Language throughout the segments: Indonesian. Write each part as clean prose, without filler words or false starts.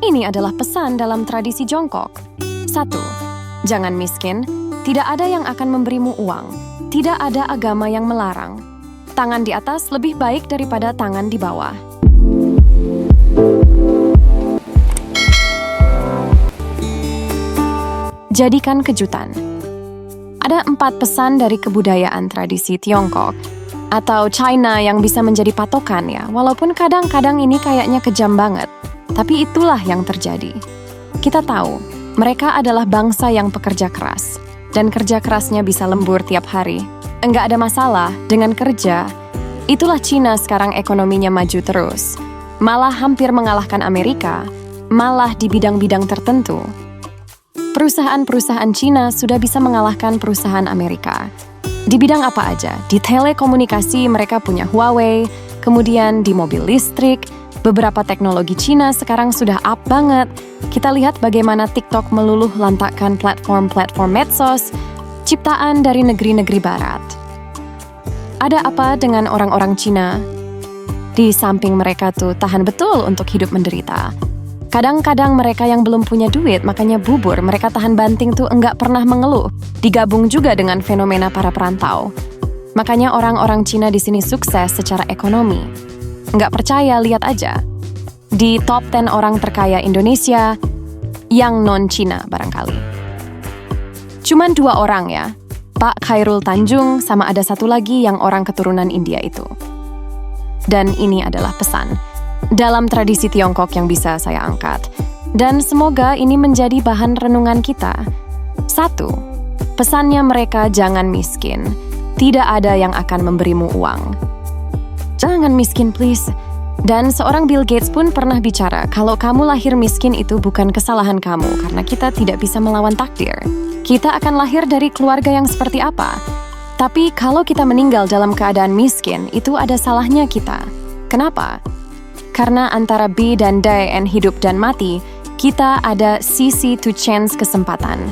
Ini adalah pesan dalam tradisi jongkok. 1. Jangan miskin, tidak ada yang akan memberimu uang. Tidak ada agama yang melarang. Tangan di atas lebih baik daripada tangan di bawah. Jadikan kejutan. Ada 4 pesan dari kebudayaan tradisi Tiongkok atau China yang bisa menjadi patokan ya, walaupun kadang-kadang ini kayaknya kejam banget. Tapi itulah yang terjadi. Kita tahu, mereka adalah bangsa yang pekerja keras. Dan kerja kerasnya bisa lembur tiap hari. Enggak ada masalah dengan kerja. Itulah Cina sekarang ekonominya maju terus. Malah hampir mengalahkan Amerika. Malah di bidang-bidang tertentu. Perusahaan-perusahaan Cina sudah bisa mengalahkan perusahaan Amerika. Di bidang apa aja? Di telekomunikasi mereka punya Huawei. Kemudian di mobil listrik. Beberapa teknologi Cina sekarang sudah up banget. Kita lihat bagaimana TikTok meluluh lantakkan platform-platform medsos, ciptaan dari negeri-negeri barat. Ada apa dengan orang-orang Cina? Di samping mereka tuh tahan betul untuk hidup menderita. Kadang-kadang mereka yang belum punya duit makanya bubur, mereka tahan banting tuh enggak pernah mengeluh. Digabung juga dengan fenomena para perantau. Makanya orang-orang Cina di sini sukses secara ekonomi. Nggak percaya, lihat aja. Di top 10 orang terkaya Indonesia, yang non-Cina barangkali. Cuman 2 orang ya, Pak Khairul Tanjung sama ada satu lagi yang orang keturunan India itu. Dan ini adalah pesan dalam tradisi Tiongkok yang bisa saya angkat. Dan semoga ini menjadi bahan renungan kita. 1. Pesannya mereka jangan miskin. Tidak ada yang akan memberimu uang. Jangan miskin please. Dan seorang Bill Gates pun pernah bicara, kalau kamu lahir miskin itu bukan kesalahan kamu, karena kita tidak bisa melawan takdir. Kita akan lahir dari keluarga yang seperti apa. Tapi kalau kita meninggal dalam keadaan miskin, itu ada salahnya kita. Kenapa? Karena antara be dan die and hidup dan mati, kita ada sisi to chance kesempatan.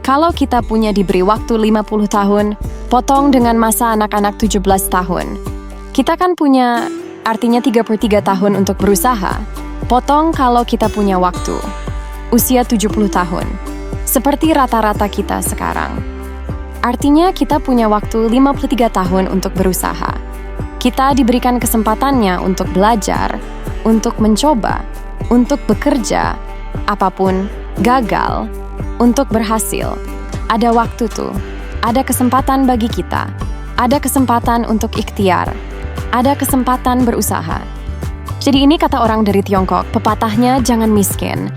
Kalau kita punya diberi waktu 50 tahun, potong dengan masa anak-anak 17 tahun. Kita kan punya, artinya 33 tahun untuk berusaha. Potong kalau kita punya waktu. Usia 70 tahun. Seperti rata-rata kita sekarang. Artinya kita punya waktu 53 tahun untuk berusaha. Kita diberikan kesempatannya untuk belajar, untuk mencoba, untuk bekerja, apapun, gagal, untuk berhasil. Ada waktu tuh. Ada kesempatan bagi kita. Ada kesempatan untuk ikhtiar. Ada kesempatan berusaha. Jadi ini kata orang dari Tiongkok, pepatahnya jangan miskin.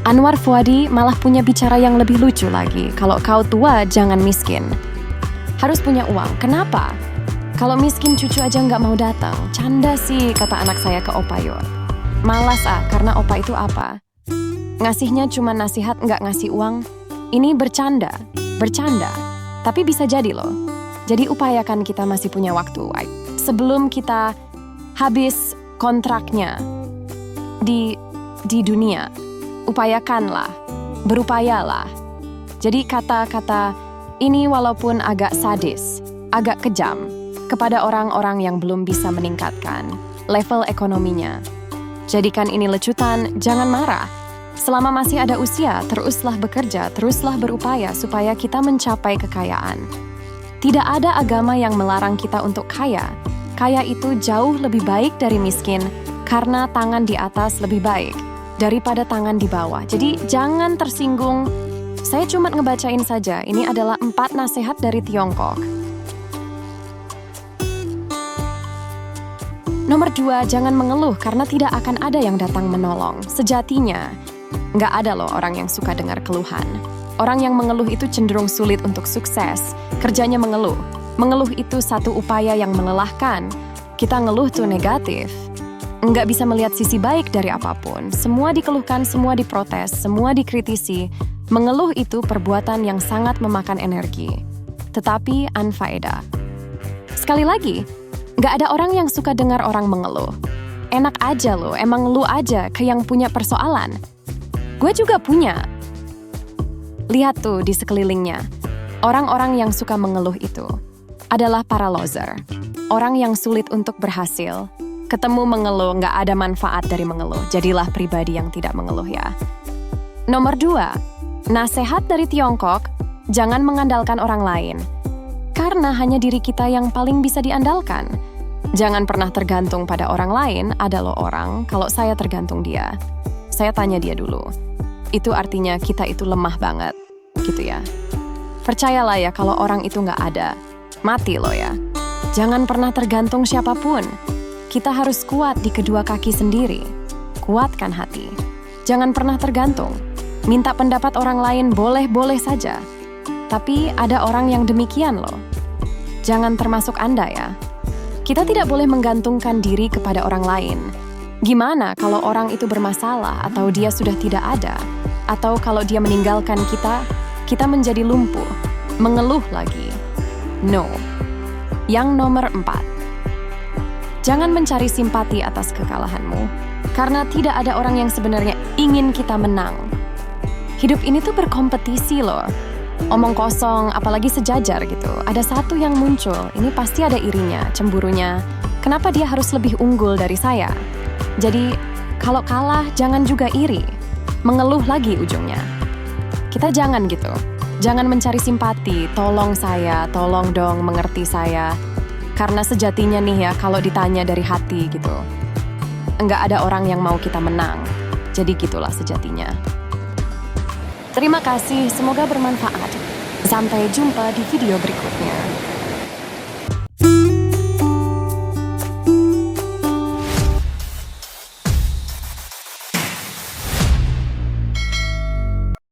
Anwar Fuadi malah punya bicara yang lebih lucu lagi. Kalau kau tua, jangan miskin. Harus punya uang. Kenapa? Kalau miskin cucu aja nggak mau datang. Canda sih, kata anak saya ke Opa Yod. Malas karena Opa itu apa? Ngasihnya cuma nasihat, nggak ngasih uang. Ini bercanda. Bercanda. Tapi bisa jadi loh. Jadi upayakan kita masih punya waktu. Sebelum kita habis kontraknya di dunia, upayakanlah, berupayalah. Jadi kata-kata ini walaupun agak sadis, agak kejam, kepada orang-orang yang belum bisa meningkatkan level ekonominya. Jadikan ini lecutan, jangan marah. Selama masih ada usia, teruslah bekerja, teruslah berupaya supaya kita mencapai kekayaan. Tidak ada agama yang melarang kita untuk kaya. Kaya itu jauh lebih baik dari miskin karena tangan di atas lebih baik daripada tangan di bawah. Jadi jangan tersinggung. Saya cuma ngebacain saja. Ini adalah 4 nasihat dari Tiongkok. Nomor 2, jangan mengeluh karena tidak akan ada yang datang menolong. Sejatinya, nggak ada loh orang yang suka dengar keluhan. Orang yang mengeluh itu cenderung sulit untuk sukses. Kerjanya mengeluh. Mengeluh itu satu upaya yang melelahkan. Kita ngeluh tuh negatif. Nggak bisa melihat sisi baik dari apapun. Semua dikeluhkan, semua diprotes, semua dikritisi. Mengeluh itu perbuatan yang sangat memakan energi. Tetapi anfaedah. Sekali lagi, nggak ada orang yang suka dengar orang mengeluh. Enak aja loh, emang lu aja ke yang punya persoalan. Gue juga punya. Lihat tuh di sekelilingnya. Orang-orang yang suka mengeluh itu adalah para loser. Orang yang sulit untuk berhasil. ketemu mengeluh, nggak ada manfaat dari mengeluh. Jadilah pribadi yang tidak mengeluh ya. Nomor 2, nasihat dari Tiongkok, jangan mengandalkan orang lain. Karena hanya diri kita yang paling bisa diandalkan. Jangan pernah tergantung pada orang lain, ada loh orang, kalau saya tergantung dia. Saya tanya dia dulu. Itu artinya kita itu lemah banget, gitu ya. Percayalah ya kalau orang itu nggak ada, mati loh ya. Jangan pernah tergantung siapapun. Kita harus kuat di kedua kaki sendiri. Kuatkan hati. Jangan pernah tergantung. Minta pendapat orang lain boleh-boleh saja. Tapi ada orang yang demikian loh. Jangan termasuk Anda ya. Kita tidak boleh menggantungkan diri kepada orang lain. Gimana kalau orang itu bermasalah atau dia sudah tidak ada? Atau kalau dia meninggalkan kita menjadi lumpuh, mengeluh lagi. No. Yang nomor 4. Jangan mencari simpati atas kekalahanmu, karena tidak ada orang yang sebenarnya ingin kita menang. Hidup ini tuh berkompetisi loh. Omong kosong, apalagi sejajar gitu. Ada satu yang muncul, ini pasti ada irinya, cemburunya. Kenapa dia harus lebih unggul dari saya? Jadi, kalau kalah jangan juga iri. Mengeluh lagi ujungnya. Kita jangan gitu. Jangan mencari simpati, tolong saya, tolong dong mengerti saya. Karena sejatinya nih ya, kalau ditanya dari hati gitu, enggak ada orang yang mau kita menang. Jadi gitulah sejatinya. Terima kasih, semoga bermanfaat. Sampai jumpa di video berikutnya.